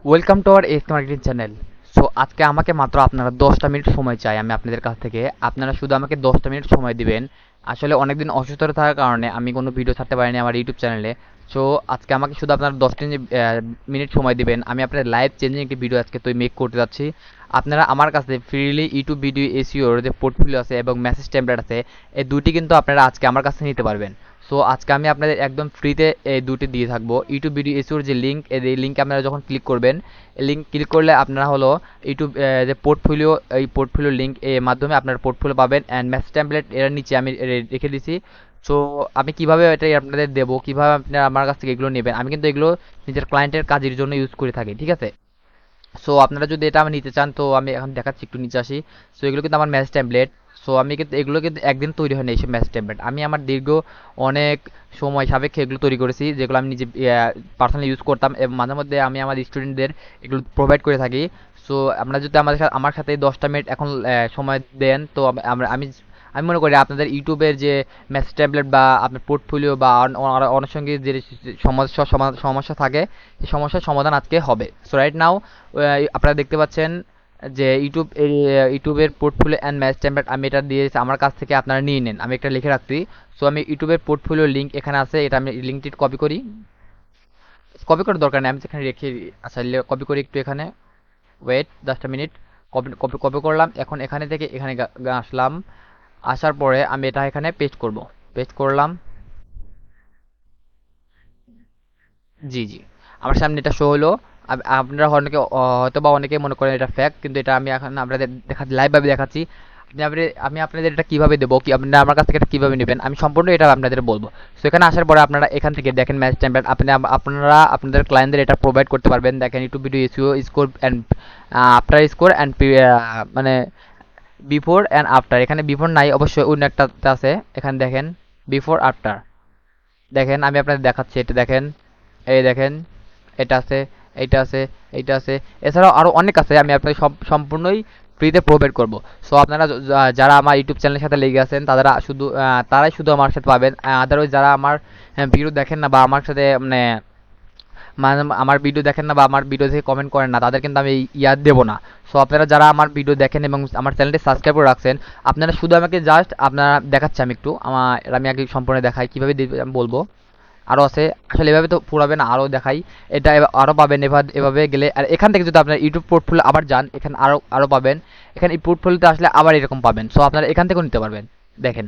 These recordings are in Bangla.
Welcome to our S marketing channel. So আজকে আমাকে মাত্র আপনারা 10টা মিনিট সময় চাই আমি আপনাদের কাছ থেকে। আপনারা শুধু আমাকে 10টা মিনিট সময় দিবেন। আসলে অনেকদিন অসুস্থতা থাকার কারণে আমি কোনো ভিডিও ছাড়তে পারিনি আমার ইউটিউব চ্যানেলে। সো আজকে আমাকে শুধু আপনারা 10 মিনিট সময় দিবেন। আমি আপনাদের লাইভ চেঞ্জিং একটি ভিডিও আজকে মেক করতে যাচ্ছি। আপনারা আমার কাছে ফ্রিলি ইউটিউব ভিডিও এসইওর যে পোর্টফোলিও আছে এবং মেসেজ টেমপ্লেট আছে, এই দুটি কিন্তু আপনারা আজকে আমার কাছে নিতে পারবেন। সো আজকে আমি আপনাদের একদম ফ্রিতে এই দুটি দিয়ে থাকবো। ইউটিউব ভিডিও এসইওর যে লিঙ্ক, এই লিঙ্কে আপনারা যখন ক্লিক করবেন, লিঙ্ক ক্লিক করলে আপনারা হলো ইউটিউব যে পোর্টফোলিও, এই পোর্টফোলিও লিঙ্ক এর মাধ্যমে আপনার পোর্টফোলিও পাবেন অ্যান্ড মেসেজ টেমপ্লেট এর নিচে আমি রেখে দিছি। সো আমি কিভাবে এটা আপনাদের দেবো, কিভাবে আপনারা আমার কাছ থেকে এগুলো নেবেন, আমি কিন্তু এগুলো নিজের ক্লায়েন্টের কাজের জন্য ইউজ করে থাকি, ঠিক আছে? সো আপনারা যদি এটা আমি নিতে চান তো আমি এখন দেখাচ্ছি, একটু নিচে আসি। সো এগুলো কিন্তু আমার ম্যাচ টেমপ্লেট। সো আমি কিন্তু এগুলো কিন্তু একদিন তৈরি হয়নি এইসব ম্যাচ টেমপ্লেট, আমি আমার দীর্ঘ অনেক সময় সাপেক্ষে এগুলো তৈরি করেছি, যেগুলো আমি নিজে পার্সোনালি ইউজ করতাম এবং মাঝে মধ্যে আমি আমার স্টুডেন্টদের এগুলো প্রোভাইড করে থাকি। সো আপনারা যদি আমার সাথে 10টা মিনিট এখন সময় দেন তো আমরা আমি আমি মনে করি আপনাদের ইউটিউবের যে মেসেজ ট্যাবলেট বা আপনার পোর্টফোলিও বা আনুষঙ্গিক যে সমস্যা থাকে, সেই সমস্যার সমাধান আজকে হবে। সো রাইট নাও আপনারা দেখতে পাচ্ছেন যে ইউটিউবের পোর্টফোলিও অ্যান্ড ম্যাচ টেমপ্লেট আমি এটা দিয়েছি আমার কাছ থেকে, আপনারা নিয়ে নেন। আমি একটা লিখে রাখছি। সো আমি ইউটিউবের পোর্টফোলিও লিঙ্ক এখানে আছে, এটা আমি লিঙ্কটি কপি করি। কপি করার দরকার নেই, আমি এখানে রেখে, আচ্ছা কপি করি একটু এখানে। ওয়েট 10টা মিনিট। কপি কপি কপি করলাম। এখন এখানে থেকে এখানে আসলাম। আসার পরে আমি এটা এখানে পেস্ট করব। পেস্ট করলাম। জি জি, আমার সামনে এটা শো হলো। আপনারা হয়তো বা অনেকে মনে করেন এটা ফ্যাক্ট, কিন্তু এটা আমি এখন আপনাদের লাইভভাবে দেখাচ্ছি। আমি আপনাদের এটা কিভাবে দেবো, কি আপনারা আমার কাছ থেকে এটা কিভাবে নেবেন, আমি সম্পূর্ণ এটা আপনাদের বলবো। সো এখানে আসার পরে আপনারা এখান থেকে দেখেন ম্যাচ টেমপ্লেট, আপনারা আপনাদের ক্লায়েন্টদের এটা প্রোভাইড করতে পারবেন। দেখেন YouTube video SEO score and after score and মানে বিফোর অ্যান্ড আফটার। এখানে বিফোর নাই, অবশ্যই অন্য একটা আছে। এখানে দেখেন বিফোর আফটার। দেখেন আমি আপনাদের দেখাচ্ছি, এটা দেখেন, এই দেখেন, এটা আছে, এইটা আছে, এইটা আছে। এছাড়াও আরও অনেক আছে, আমি আপনাদের সম্পূর্ণই ফ্রিতে প্রোভাইড করব। সো আপনারা যারা আমার ইউটিউব চ্যানেলের সাথে লেগে আছেন তারাই শুধু আমার সাথে পাবেন। আদারওয়াইজ যারা আমার ভিডিও দেখেন না বা আমার সাথে আমার ভিডিও দেখেন না বা আমার ভিডিও থেকে কমেন্ট করেন না, তাদের কিন্তু আমি ইয়াদ দেবো না। সো আপনারা যারা আমার ভিডিও দেখেন এবং আমার চ্যানেলটি সাবস্ক্রাইব করে রাখছেন, আপনারা শুধু আমাকে জাস্ট আপনারা দেখাচ্ছি, আমি একটু আমি আগে সম্পূর্ণ দেখাই কীভাবে আমি বলবো। আরও আছে, আসলে এভাবে তো পুরাবে না, আরও দেখাই। এটা আরও পাবেন এভাবে গেলে। আর এখান থেকে যদি আপনার ইউটিউব পোর্টফোলিও আবার যান, এখানে আরও আরও পাবেন। এখানে এই পোর্টফোলিওতে আসলে আবার এরকম পাবেন। সো আপনারা এখান থেকেও নিতে পারবেন। দেখেন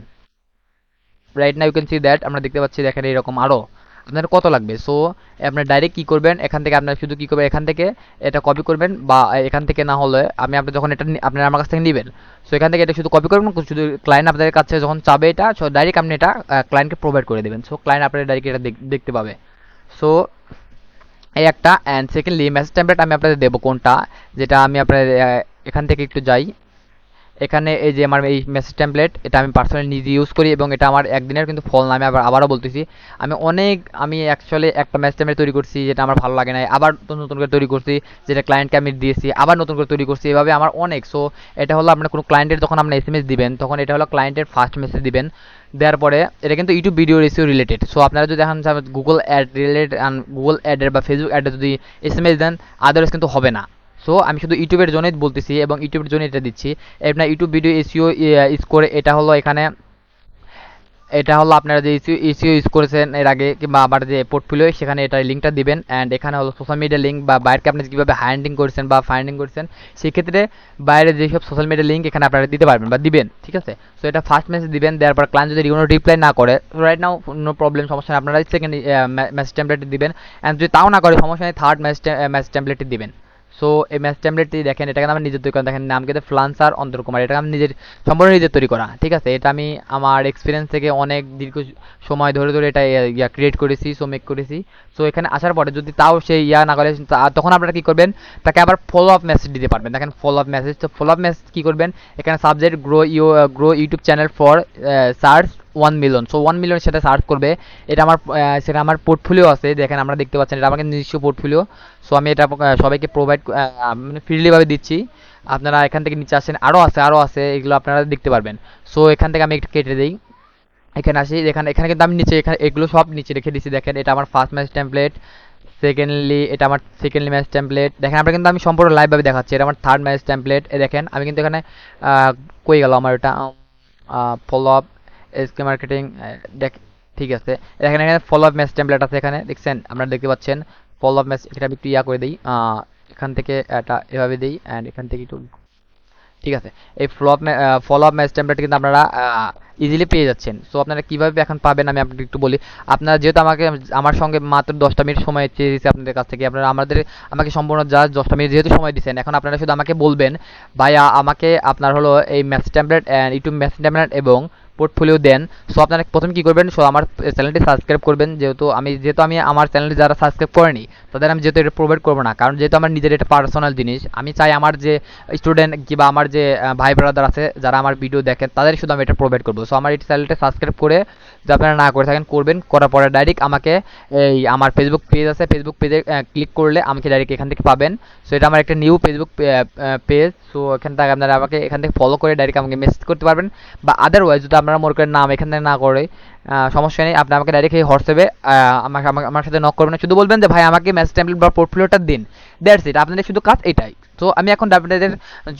right now you can see that, আমরা দেখতে পাচ্ছি দেখেন এরকম আরও। আপনার কত লাগবে? সো আপনার ডাইরেক্ট কী করবেন, এখান থেকে আপনার শুধু কী করবেন, এখান থেকে এটা কপি করবেন বা এখান থেকে না হলে আমি আপনি যখন এটা আপনারা আমার কাছ থেকে নেবেন, সো এখান থেকে এটা শুধু কপি করবেন, শুধু ক্লায়েন্ট আপনাদের কাছে যখন চাবে এটা, সো ডাইরেক্ট আপনি এটা ক্লায়েন্টকে প্রোভাইড করে দেবেন। সো ক্লায়েন্ট আপনার ডাইরেক্ট এটা দেখতে পাবে। সো এই একটা, অ্যান্ড সেকেন্ডলি মেসেজ টেমপ্লেট আমি আপনাদের দেবো কোনটা, যেটা আমি আপনাদের এখান থেকে একটু যাই। এখানে এই যে আমার এই মেসেজ টেমপ্লেট, এটা আমি পার্সোনালি নিজে ইউজ করি এবং এটা আমার একদিনের কিন্তু ফল না। আমি আবারও বলতেছি, আমি অ্যাকচুয়ালি একটা মেসেজ টেমপ্লেট তৈরি করছি যেটা আমার ভালো লাগে না, আবার নতুন নতুন করে তৈরি করছি, যেটা ক্লায়েন্টকে আমি দিয়েছি, আবার নতুন করে তৈরি করছি, এভাবে আমার অনেক। সো এটা হলো আপনার কোনো ক্লায়েন্টের যখন আপনি এসএমএস দিবেন, তখন এটা হলো ক্লায়েন্টের ফার্স্ট মেসেজ দিবেন। দেওয়ার পরে এটা কিন্তু YouTube video ratio related. So আপনারা যদি এখন গুগল অ্যাড রিলেটেড, গুগল অ্যাডের বা ফেসবুক অ্যাডে যদি এসএমএস দেন, আদারওয়াইজ কিন্তু হবে না। সো আমি শুধু ইউটিউবের জন্যই বলতেছি এবং ইউটিউবের জন্য এটা দিচ্ছি। আপনার ইউটিউব ভিডিও এসইও স্কোর, এটা হলো এখানে, এটা হলো আপনারা যে এসইও ইউজ করেছেন এর আগে কিংবা আবার যে পোর্টফোলিও, সেখানে এটা লিঙ্কটা দিবেন। অ্যান্ড এখানে হলো সোশ্যাল মিডিয়া লিঙ্ক বা বাইরকে আপনি কীভাবে হাইন্ডিং করছেন বা ফাইন্ডিং করছেন, সেক্ষেত্রে বাইরে যেসব সোশ্যাল মিডিয়া লিঙ্ক এখানে আপনারা দিতে পারবেন বা দিবেন, ঠিক আছে? সো এটা ফার্স্ট মেসেজ দিবেন, দেওয়ার পর ক্লায়েন্ট যদি কোনো রিপ্লাই না করে, রাইট নাও নো প্রবলেম, সমস্যা নেই, আপনারা সেকেন্ড মেসেজ টেমপ্লেটটি দিবেন। অ্যান্ড যদি তাও না করে সমস্যা নেই, থার্ড মেসেজ টেমপ্লেটটি দিবেন। সো এই ম্যাচ টেমপ্লেটটি দেখেন, এটা কিন্তু আমার নিজের তৈরি করা, দেখেন নাম কিন্তু ফ্লান্সার অন্তর কুমার, এটা আমি নিজের সম্পূর্ণ নিজের তৈরি করা, ঠিক আছে? এটা আমি আমার এক্সপিরিয়েন্স থেকে অনেক দীর্ঘ সময় ধরে ধরে এটা ক্রিয়েট করেছি, সো মেক করেছি। সো এখানে আসার পরে যদি তাও সে না করে, তখন আপনারা কী করবেন, তাকে আবার ফলো আপ মেসেজ দিতে পারবেন। দেখেন ফলো আপ মেসেজ, তো ফলো আপ মেসেজ কী করবেন, এখানে subject grow YouTube channel for search 1 million. So 1 million সেটা সার্চ করবে। এটা আমার সেটা আমার পোর্টফোলিও আছে, দেখেন আমরা দেখতে পাচ্ছেন এটা আমাকে নিজস্ব পোর্টফোলিও। সো আমি এটা সবাইকে প্রোভাইড মানে ফ্রিলিভাবে দিচ্ছি। আপনারা এখান থেকে নিচে আসেন, আরও আছে, এগুলো আপনারা দেখতে পারবেন। সো এখান থেকে আমি একটু কেটে দিই, এখানে আসি। এখানে এখানে কিন্তু আমি নিচে এখানে এগুলো সব নিচে রেখে দিচ্ছি। দেখেন এটা আমার ফার্স্ট ম্যাচ টেমপ্লেট, সেকেন্ডলি এটা আমার সেকেন্ডলি ম্যাচ টেমপ্লেট দেখেন, আমরা কিন্তু আমি সম্পূর্ণ লাইভভাবে দেখাচ্ছি। এটা আমার থার্ড ম্যাচ টেমপ্লেট। এ দেখেন আমি কিন্তু এখানে কই গেল আমার এটা ফলো আপ এসকে মার্কেটিং দেখ, ঠিক আছে। দেখেন এখানে ফলো আপ ম্যাচ টেমপ্লেট আছে, এখানে দেখছেন, আপনারা দেখতে পাচ্ছেন ফলো আপ ম্যাচ। এটা আমি একটু ইয়া করে দিই, এখান থেকে এটা এভাবে দিই অ্যান্ড এখান থেকে একটু, ঠিক আছে। এই ফলো আপ ম্যাচ টেমপ্লেট কিন্তু আপনারা ইজিলি পেয়ে যাচ্ছেন। সো আপনারা কীভাবে এখন পাবেন আমি আপনাকে একটু বলি। আপনারা যেহেতু আমার সঙ্গে মাত্র 10টা মিনিট সময় চেয়ে দিয়েছি আপনাদের কাছ থেকে, আপনারা আমাকে সম্পূর্ণ জাস্ট 10টা মিনিট যেহেতু সময় দিচ্ছেন, এখন আপনারা শুধু আমাকে বলবেন ভাইয়া আমাকে আপনার হলো এই match template and YouTube match template এবং পোর্টফোলিও দেন। সো আপনারা প্রথমে কী করবেন, সো আমার চ্যানেলটি সাবস্ক্রাইব করবেন। যেহেতু আমি আমার চ্যানেলটি যারা সাবস্ক্রাইব করেনি তাদের আমি যেহেতু এটা প্রোভাইড করবো না, কারণ যেহেতু আমার নিজের এটা পার্সোনাল জিনিস, আমি চাই আমার যে স্টুডেন্ট কিংবা আমার যে ভাই ব্রাদার আছে যারা আমার ভিডিও দেখেন তাদের শুধু আমি এটা প্রোভাইড করবো। সো আমার এই চ্যানেলটা সাবস্ক্রাইব করে যদি আপনারা না করে থাকেন করবেন, করার পরে ডাইরেক্ট আমাকে এই আমার ফেসবুক পেজ আছে, ফেসবুক পেজে ক্লিক করলে আমাকে ডাইরেক্ট এখান থেকে পাবেন। সো এটা আমার একটা নিউ ফেসবুক পেজ। সো এখান থেকে আপনারা আমাকে এখান থেকে ফলো করে ডাইরেক্ট আমাকে মেসেজ করতে পারবেন, বা আদারওয়াইজ যদি আপনারা মনে করেন নাম এখান থেকে না করে সমস্যা নেই, আপনি আমাকে ডাইরেক্ট এই হোয়াটসঅ্যাপে আমার সাথে নক করবেন, শুধু বলবেন যে ভাই আমাকে ম্যাচ টেমপ্লেট বা পোর্টফোলিওটা দিন। দ্যাটস ইট, আপনাদের শুধু কাজ এটাই। তো আমি এখন আপনাদের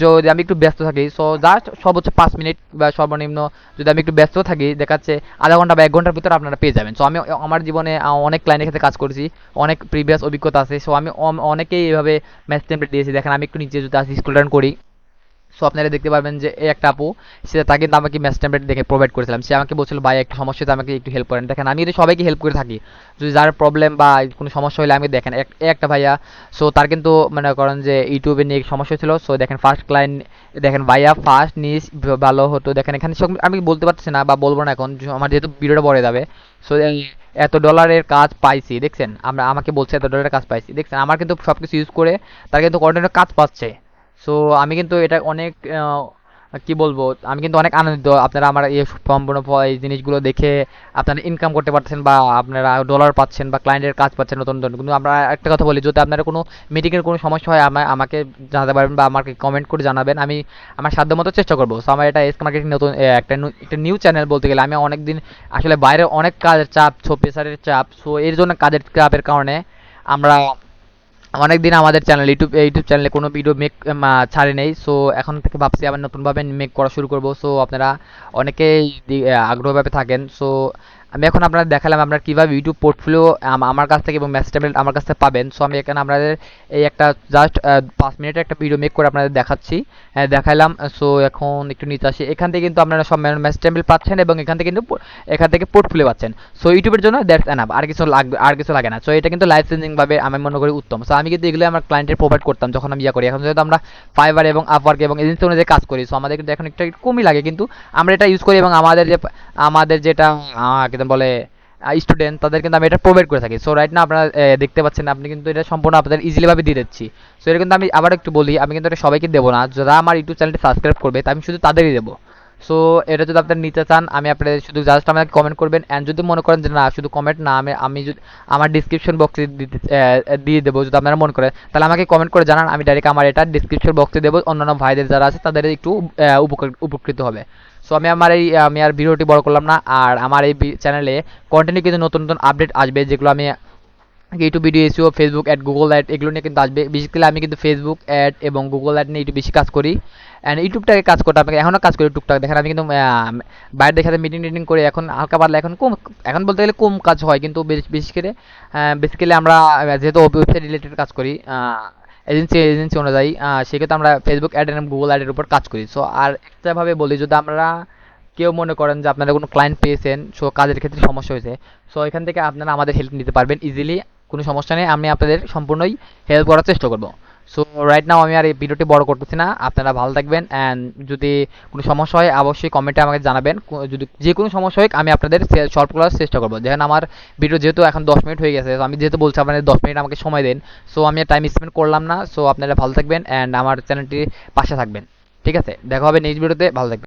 যদি আমি একটু ব্যস্ত থাকি, সো জাস্ট সর্বোচ্চ 5 মিনিট বা সর্বনিম্ন যদি আমি একটু ব্যস্ত থাকি, দেখাচ্ছে আধা ঘন্টা বা 1 ঘন্টার ভিতরে আপনারা পেয়ে যাবেন। সো আমি আমার জীবনে অনেক ক্লায়েন্টের সাথে কাজ করেছি, অনেক প্রিভিয়াস অভিজ্ঞতা আছে। সো আমি অনেকেই এইভাবে ম্যাচ টেমপ্লেট দিয়েছি। দেখেন আমি একটু নিচে যদি আসি স্ক্রল ডাউন করি, সো আপনারা দেখতে পারবেন যে এই একটা আপু, তাকে কিন্তু আমাকে ম্যাচ টেমপ্লেট দেখে প্রোভাইড করেছিলাম। সে আমাকে বলছিল ভাই একটা সমস্যা হচ্ছে আমাকে একটু হেল্প করেন। দেখেন আমি এটা সবাইকে হেল্প করে থাকি, যদি যার প্রবলেম বা কোনো সমস্যা হলে আমি দেখেন একটা ভাইয়া, সো তার কিন্তু মনে করেন যে ইউটিউবে নিয়ে সমস্যা ছিল। সো দেখেন ফার্স্ট ক্লায়েন্ট, দেখেন ভাইয়া ফার্স্ট নিজ ভালো হতো। দেখেন এখানে সব আমি বলতে পারছি না বা বলবো না এখন, আমার যেহেতু ভিডিওটা বড় যাবে। সো এত ডলারের কাজ পাইছি, দেখছেন আমাকে বলছে এত ডলারের কাজ পাইছি, দেখছেন আমার কিন্তু সব কিছু ইউজ করে তার কিন্তু কন্টেন্টের কাজ পাচ্ছে। সো আমি কিন্তু এটা অনেক কি বলবো, আমি কিন্তু অনেক আনন্দিত আপনারা আমার এই সম্পূর্ণ এই জিনিসগুলো দেখে আপনারা ইনকাম করতে পারছেন বা আপনারা ডলার পাচ্ছেন বা ক্লায়েন্টের কাজ পাচ্ছেন নতুন নতুন। কিন্তু আমরা একটা কথা বলি, যদি আপনারা কোনো মিটিংয়ের কোনো সমস্যা হয় আমাকে জানাতে পারবেন বা আমাকে কমেন্ট করে জানাবেন, আমি আমার সাধ্যমতো চেষ্টা করবো। সো আমার এটা এসকে মার্কেটিং নতুন একটা নিউ চ্যানেল বলতে গেলে, আমি অনেক দিন আসলে বাইরে অনেক কাজের চাপ, প্রেসারের চাপ, সো এর জন্য কাজের চাপের কারণে আমরা অনেকদিন আমাদের চ্যানেল ইউটিউব চ্যানেলে কোনো ভিডিও ছাড়ি নেই। সো এখন থেকে ভাবছি আবার নতুনভাবে মেক করা শুরু করব। সো আপনারা অনেকেই আগ্রহভাবে থাকেন। সো আমি এখন আপনাদের দেখালাম আপনারা কীভাবে ইউটিউব পোর্টফোলিও আমার কাছ থেকে এবং ম্যাচ টেমপ্লেট আমার কাছ থেকে পাবেন। সো আমি এখানে আপনাদের এই একটা জাস্ট 5 মিনিটের একটা ভিডিও মেক করে আপনাদের দেখাচ্ছি, দেখাইলাম। সো এখন একটু নিচে আসি, এখান থেকে কিন্তু আপনারা সব ম্যাচ টেমপ্লেট পাচ্ছেন এবং এখান থেকে পোর্টফোলিও পাচ্ছেন। সো ইউটিউবের জন্য দ্যাটস এনাফ, আর কিছু লাগে না। সো এটা কিন্তু লাইফ চেঞ্জিং ভাবে আমি মনে করি উত্তম। সো আমি কিন্তু এগুলো আমার ক্লায়েন্টের প্রোভাইড করতাম যখন আমি ইয়া করি। এখন যেহেতু আমরা ফাইবার এবং আপওয়ার্ক এবং এজেন্সি অনুযায়ী কাজ করি, সো আমাদের কিন্তু এখন একটু কমই লাগে, কিন্তু আমরা এটা ইউজ করি এবং আমাদের যেটা কিন্তু বলে স্টুডেন্ট তাদের কিন্তু আমি এটা প্রোভাইড করে থাকি। সো রাইট না আপনারা দেখতে পাচ্ছেন, আপনি কিন্তু এটা সম্পূর্ণ আপনাদের ইজিলিভাবে দিয়ে দিচ্ছি। সো এটা কিন্তু আমি আবার একটু বলি, আমি কিন্তু এটা সবাইকে দেবো না, যারা আমার ইউটিউব চ্যানেলটি সাবস্ক্রাইব করবে তা আমি শুধু তাদেরই দেবো। সো এটা যদি আপনারা নিতে চান, আমি আপনাদের শুধু জাস্ট আমাকে কমেন্ট করবেন। অ্যান্ড যদি মনে করেন যে না শুধু কমেন্ট না, আমি যদি আমার ডিসক্রিপশন বক্সে দিয়ে দেবো, যদি আপনারা মনে করেন তাহলে আমাকে কমেন্ট করে জানান, আমি ডাইরেক্ট আমার এটা ডিসক্রিপশন বক্সে দেবো। অন্যান্য ভাইদের যারা আছে তাদের একটু উপকৃত হবে। সো আমি আর ভিডিওটি বড় করলাম না, আর আমার এই চ্যানেলে কন্টেন্টে কিন্তু নতুন নতুন আপডেট আসবে, যেগুলো আমি YouTube video SEO, Facebook ad, Google ad এগুলো নিয়ে কিন্তু আসবে। বেসিক্যালি আমি কিন্তু ফেসবুক অ্যাড এবং গুগল অ্যাড নিয়ে একটু বেশি কাজ করি। অ্যান্ড ইউটিউবটাকে কাজ করতে আপনাকে এখনও কাজ করি টুকটাক। দেখেন আমি কিন্তু বাইরের সাথে মিটিং করে এখন হালকা পাতলা এখন বলতে গেলে কম কাজ হয়, কিন্তু বেসিক্যালি আমরা যেহেতু ওয়েবসাইট রিলেটেড কাজ করি এজেন্সি অনুযায়ী, সেক্ষেত্রে আমরা ফেসবুক অ্যাড এবং গুগল অ্যাডের উপর কাজ করি। সো আর এক্সট্রাভাবে বলি, যদি আমরা কেউ মনে করেন যে আপনারা কোনো ক্লায়েন্ট পেয়েছেন, সো কাজের ক্ষেত্রে সমস্যা হয়েছে, সো এখান থেকে আপনারা আমাদের হেল্প নিতে পারবেন ইজিলি, কোনো সমস্যা নেই, আমি আপনাদের সম্পূর্ণই হেল্প করার চেষ্টা করব। সো রাইট নাও আমি আর এই ভিডিওটি বড় করতেছি না, আপনারা ভালো থাকবেন। অ্যান্ড যদি কোনো সমস্যা হয় অবশ্যই কমেন্টে আমাকে জানাবেন। যদি যে কোনো সমস্যা হয় আমি আপনাদের সলভ করার চেষ্টা করবো। দেখেন আমার ভিডিও যেহেতু এখন 10 মিনিট হয়ে গেছে, তো আমি যেহেতু বলছি আপনাদের 10 মিনিট আমাকে সময় দেন, সো আমি টাইম স্পেন্ড করলাম না। সো আপনারা ভালো থাকবেন অ্যান্ড আমার চ্যানেলটির পাশে থাকবেন। ঠিক আছে, দেখা হবে নেক্সট ভিডিওতে, ভালো থাকবেন।